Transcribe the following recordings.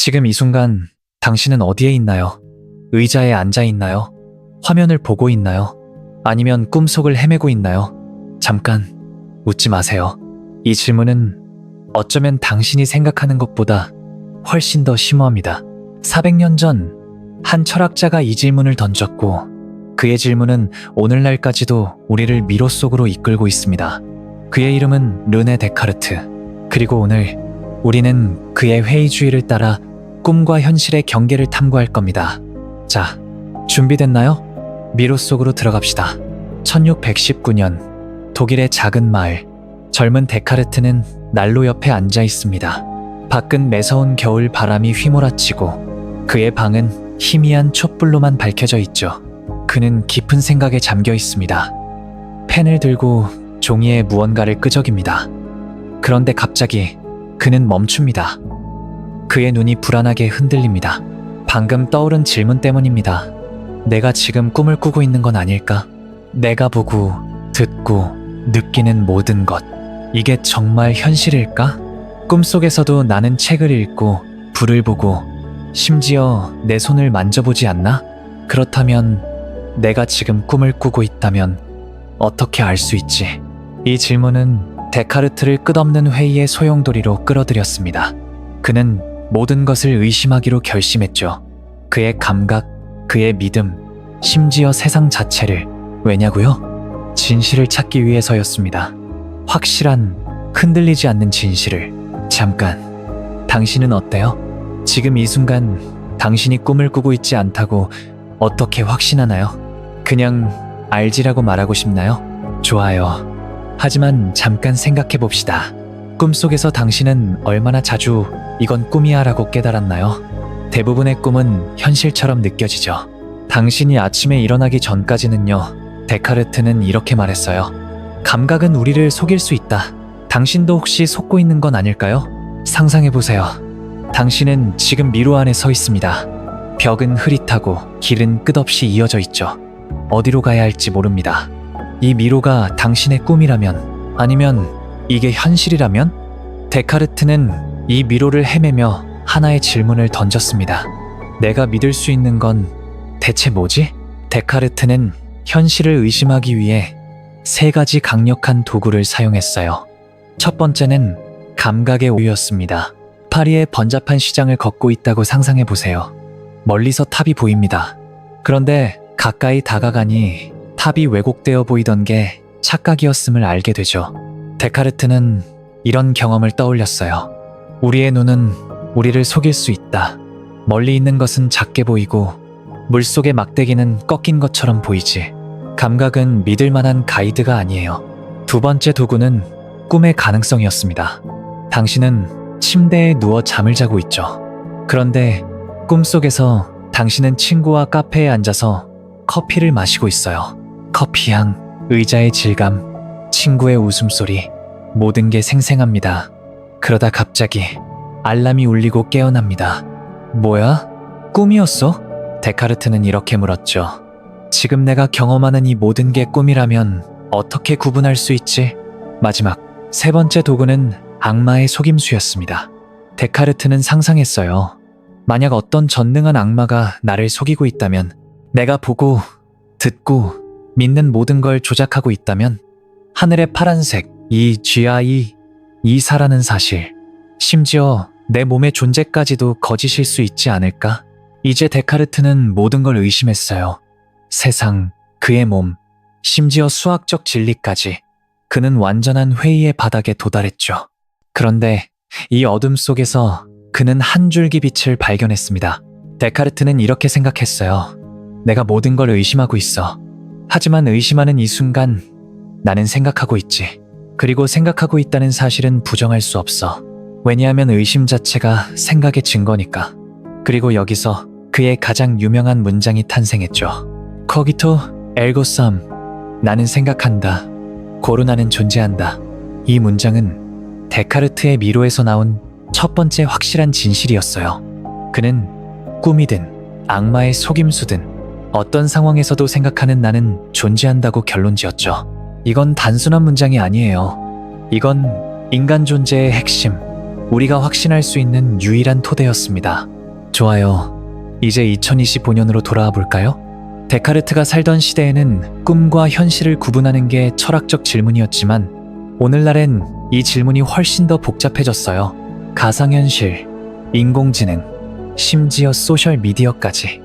지금 이 순간 당신은 어디에 있나요? 의자에 앉아 있나요? 화면을 보고 있나요? 아니면 꿈속을 헤매고 있나요? 잠깐 웃지 마세요. 이 질문은 어쩌면 당신이 생각하는 것보다 훨씬 더 심오합니다. 400년 전 한 철학자가 이 질문을 던졌고 그의 질문은 오늘날까지도 우리를 미로 속으로 이끌고 있습니다. 그의 이름은 르네 데카르트. 그리고 오늘 우리는 그의 회의주의를 따라 꿈과 현실의 경계를 탐구할 겁니다. 자, 준비됐나요? 미로 속으로 들어갑시다. 1619년 독일의 작은 마을. 젊은 데카르트는 난로 옆에 앉아 있습니다. 밖은 매서운 겨울 바람이 휘몰아치고 그의 방은 희미한 촛불로만 밝혀져 있죠. 그는 깊은 생각에 잠겨 있습니다. 펜을 들고 종이에 무언가를 끄적입니다. 그런데 갑자기 그는 멈춥니다. 그의 눈이 불안하게 흔들립니다. 방금 떠오른 질문 때문입니다. 내가 지금 꿈을 꾸고 있는 건 아닐까? 내가 보고, 듣고, 느끼는 모든 것. 이게 정말 현실일까? 꿈속에서도 나는 책을 읽고, 불을 보고, 심지어 내 손을 만져보지 않나? 그렇다면 내가 지금 꿈을 꾸고 있다면 어떻게 알 수 있지? 이 질문은 데카르트를 끝없는 회의의 소용돌이로 끌어들였습니다. 그는 모든 것을 의심하기로 결심했죠. 그의 감각, 그의 믿음, 심지어 세상 자체를. 왜냐고요? 진실을 찾기 위해서였습니다. 확실한, 흔들리지 않는 진실을. 잠깐, 당신은 어때요? 지금 이 순간 당신이 꿈을 꾸고 있지 않다고 어떻게 확신하나요? 그냥 알지라고 말하고 싶나요? 좋아요. 하지만 잠깐 생각해 봅시다. 꿈속에서 당신은 얼마나 자주 이건 꿈이야 라고 깨달았나요? 대부분의 꿈은 현실처럼 느껴지죠. 당신이 아침에 일어나기 전까지는요, 데카르트는 이렇게 말했어요. 감각은 우리를 속일 수 있다. 당신도 혹시 속고 있는 건 아닐까요? 상상해 보세요. 당신은 지금 미로 안에 서 있습니다. 벽은 흐릿하고 길은 끝없이 이어져 있죠. 어디로 가야 할지 모릅니다. 이 미로가 당신의 꿈이라면, 아니면 이게 현실이라면? 데카르트는 이 미로를 헤매며 하나의 질문을 던졌습니다. 내가 믿을 수 있는 건 대체 뭐지? 데카르트는 현실을 의심하기 위해 3가지 강력한 도구를 사용했어요. 첫 번째는 감각의 오류였습니다. 파리의 번잡한 시장을 걷고 있다고 상상해 보세요. 멀리서 탑이 보입니다. 그런데 가까이 다가가니 탑이 왜곡되어 보이던 게 착각이었음을 알게 되죠. 데카르트는 이런 경험을 떠올렸어요. 우리의 눈은 우리를 속일 수 있다. 멀리 있는 것은 작게 보이고 물속의 막대기는 꺾인 것처럼 보이지. 감각은 믿을 만한 가이드가 아니에요. 두 번째 도구는 꿈의 가능성이었습니다. 당신은 침대에 누워 잠을 자고 있죠. 그런데 꿈속에서 당신은 친구와 카페에 앉아서 커피를 마시고 있어요. 커피 향, 의자의 질감, 친구의 웃음소리, 모든 게 생생합니다. 그러다 갑자기 알람이 울리고 깨어납니다. 뭐야? 꿈이었어? 데카르트는 이렇게 물었죠. 지금 내가 경험하는 이 모든 게 꿈이라면 어떻게 구분할 수 있지? 마지막, 3번째 도구는 악마의 속임수였습니다. 데카르트는 상상했어요. 만약 어떤 전능한 악마가 나를 속이고 있다면, 내가 보고, 듣고, 믿는 모든 걸 조작하고 있다면, 하늘의 파란색, 이 GI, 이사라는 사실, 심지어 내 몸의 존재까지도 거짓일 수 있지 않을까? 이제 데카르트는 모든 걸 의심했어요. 세상, 그의 몸, 심지어 수학적 진리까지. 그는 완전한 회의의 바닥에 도달했죠. 그런데 이 어둠 속에서 그는 한 줄기 빛을 발견했습니다. 데카르트는 이렇게 생각했어요. 내가 모든 걸 의심하고 있어. 하지만 의심하는 이 순간 나는 생각하고 있지. 그리고 생각하고 있다는 사실은 부정할 수 없어. 왜냐하면 의심 자체가 생각의 증거니까. 그리고 여기서 그의 가장 유명한 문장이 탄생했죠. 코기토 에르고 삼. 나는 생각한다. 고로 나는 존재한다. 이 문장은 데카르트의 미로에서 나온 첫 번째 확실한 진실이었어요. 그는 꿈이든 악마의 속임수든 어떤 상황에서도 생각하는 나는 존재한다고 결론지었죠. 이건 단순한 문장이 아니에요. 이건 인간 존재의 핵심, 우리가 확신할 수 있는 유일한 토대였습니다. 좋아요. 이제 2025년으로 돌아와 볼까요? 데카르트가 살던 시대에는 꿈과 현실을 구분하는 게 철학적 질문이었지만 오늘날엔 이 질문이 훨씬 더 복잡해졌어요. 가상현실, 인공지능, 심지어 소셜미디어까지.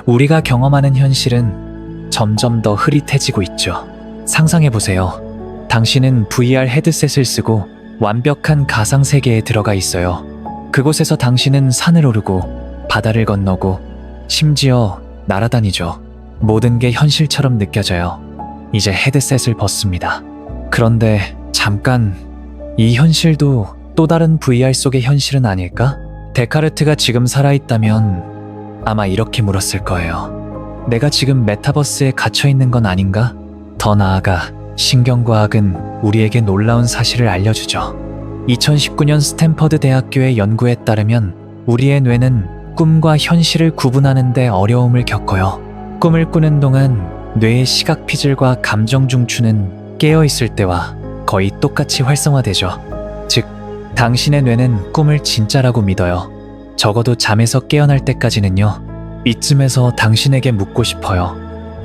우리가 경험하는 현실은 점점 더 흐릿해지고 있죠. 상상해보세요. 당신은 VR 헤드셋을 쓰고 완벽한 가상세계에 들어가 있어요. 그곳에서 당신은 산을 오르고 바다를 건너고 심지어 날아다니죠. 모든 게 현실처럼 느껴져요. 이제 헤드셋을 벗습니다. 그런데 잠깐, 이 현실도 또 다른 VR 속의 현실은 아닐까? 데카르트가 지금 살아있다면 아마 이렇게 물었을 거예요. 내가 지금 메타버스에 갇혀있는 건 아닌가? 더 나아가 신경과학은 우리에게 놀라운 사실을 알려주죠. 2019년 스탠퍼드 대학교의 연구에 따르면 우리의 뇌는 꿈과 현실을 구분하는 데 어려움을 겪어요. 꿈을 꾸는 동안 뇌의 시각 피질과 감정 중추는 깨어있을 때와 거의 똑같이 활성화되죠. 즉, 당신의 뇌는 꿈을 진짜라고 믿어요. 적어도 잠에서 깨어날 때까지는요. 이쯤에서 당신에게 묻고 싶어요.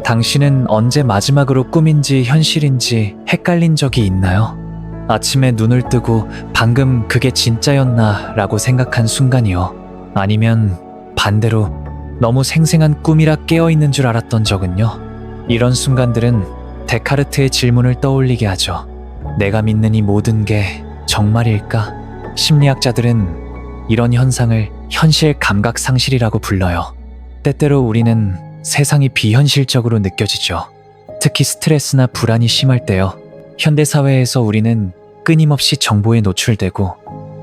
당신은 언제 마지막으로 꿈인지 현실인지 헷갈린 적이 있나요? 아침에 눈을 뜨고 방금 그게 진짜였나 라고 생각한 순간이요. 아니면 반대로 너무 생생한 꿈이라 깨어있는 줄 알았던 적은요. 이런 순간들은 데카르트의 질문을 떠올리게 하죠. 내가 믿는 이 모든 게 정말일까? 심리학자들은 이런 현상을 현실 감각 상실이라고 불러요. 때때로 우리는 세상이 비현실적으로 느껴지죠. 특히 스트레스나 불안이 심할 때요. 현대사회에서 우리는 끊임없이 정보에 노출되고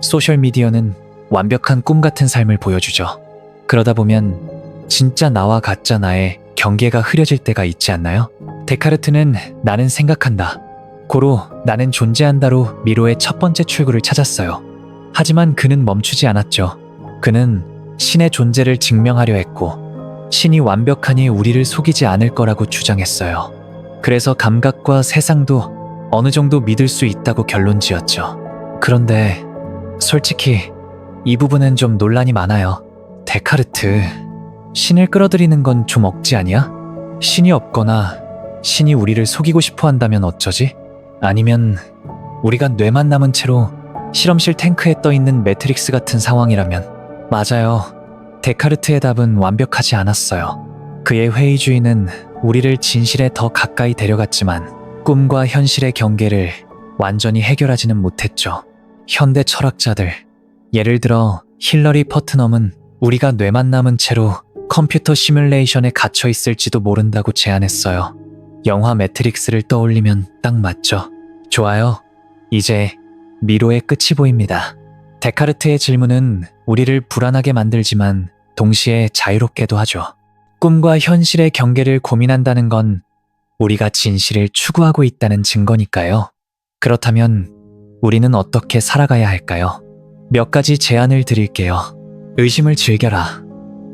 소셜미디어는 완벽한 꿈 같은 삶을 보여주죠. 그러다 보면 진짜 나와 가짜 나의 경계가 흐려질 때가 있지 않나요? 데카르트는 나는 생각한다, 고로 나는 존재한다로 미로의 첫 번째 출구를 찾았어요. 하지만 그는 멈추지 않았죠. 그는 신의 존재를 증명하려 했고 신이 완벽하니 우리를 속이지 않을 거라고 주장했어요. 그래서 감각과 세상도 어느 정도 믿을 수 있다고 결론지었죠. 그런데 솔직히 이 부분은 좀 논란이 많아요. 데카르트, 신을 끌어들이는 건 좀 억지 아니야? 신이 없거나 신이 우리를 속이고 싶어 한다면 어쩌지? 아니면 우리가 뇌만 남은 채로 실험실 탱크에 떠있는 매트릭스 같은 상황이라면? 맞아요. 데카르트의 답은 완벽하지 않았어요. 그의 회의주의는 우리를 진실에 더 가까이 데려갔지만 꿈과 현실의 경계를 완전히 해결하지는 못했죠. 현대 철학자들, 예를 들어 힐러리 퍼트넘은 우리가 뇌만 남은 채로 컴퓨터 시뮬레이션에 갇혀 있을지도 모른다고 제안했어요. 영화 매트릭스를 떠올리면 딱 맞죠. 좋아요. 이제 미로의 끝이 보입니다. 데카르트의 질문은 우리를 불안하게 만들지만 동시에 자유롭게도 하죠. 꿈과 현실의 경계를 고민한다는 건 우리가 진실을 추구하고 있다는 증거니까요. 그렇다면 우리는 어떻게 살아가야 할까요? 몇 가지 제안을 드릴게요. 의심을 즐겨라.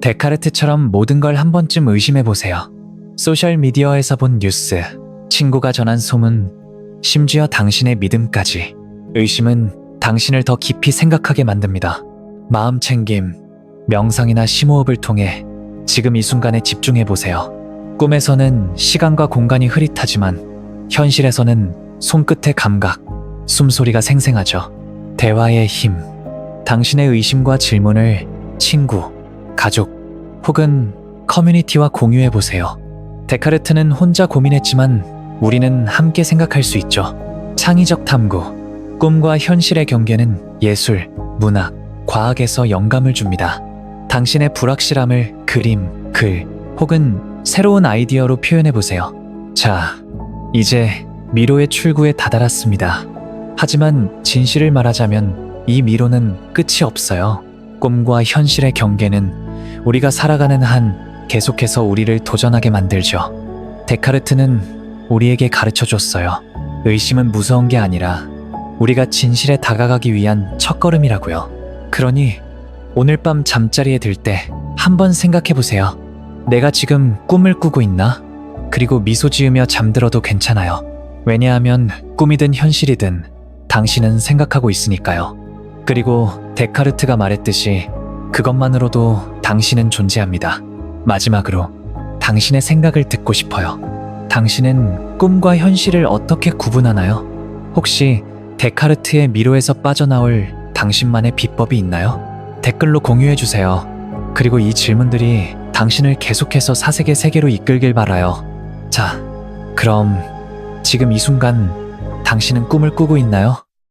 데카르트처럼 모든 걸 한 번쯤 의심해보세요. 소셜미디어에서 본 뉴스, 친구가 전한 소문, 심지어 당신의 믿음까지. 의심은 당신을 더 깊이 생각하게 만듭니다. 마음 챙김, 명상이나 심호흡을 통해 지금 이 순간에 집중해보세요. 꿈에서는 시간과 공간이 흐릿하지만 현실에서는 손끝의 감각, 숨소리가 생생하죠. 대화의 힘. 당신의 의심과 질문을 친구, 가족 혹은 커뮤니티와 공유해보세요. 데카르트는 혼자 고민했지만 우리는 함께 생각할 수 있죠. 창의적 탐구. 꿈과 현실의 경계는 예술, 문학, 과학에서 영감을 줍니다. 당신의 불확실함을 그림, 글 혹은 새로운 아이디어로 표현해보세요. 자, 이제 미로의 출구에 다다랐습니다. 하지만 진실을 말하자면 이 미로는 끝이 없어요. 꿈과 현실의 경계는 우리가 살아가는 한 계속해서 우리를 도전하게 만들죠. 데카르트는 우리에게 가르쳐줬어요. 의심은 무서운 게 아니라 우리가 진실에 다가가기 위한 첫걸음이라고요. 그러니 오늘 밤 잠자리에 들 때 한번 생각해보세요. 내가 지금 꿈을 꾸고 있나? 그리고 미소 지으며 잠들어도 괜찮아요. 왜냐하면 꿈이든 현실이든 당신은 생각하고 있으니까요. 그리고 데카르트가 말했듯이 그것만으로도 당신은 존재합니다. 마지막으로 당신의 생각을 듣고 싶어요. 당신은 꿈과 현실을 어떻게 구분하나요? 혹시 데카르트의 미로에서 빠져나올 당신만의 비법이 있나요? 댓글로 공유해주세요. 그리고 이 질문들이 당신을 계속해서 사색의 세계로 이끌길 바라요. 자, 그럼 지금 이 순간 당신은 꿈을 꾸고 있나요?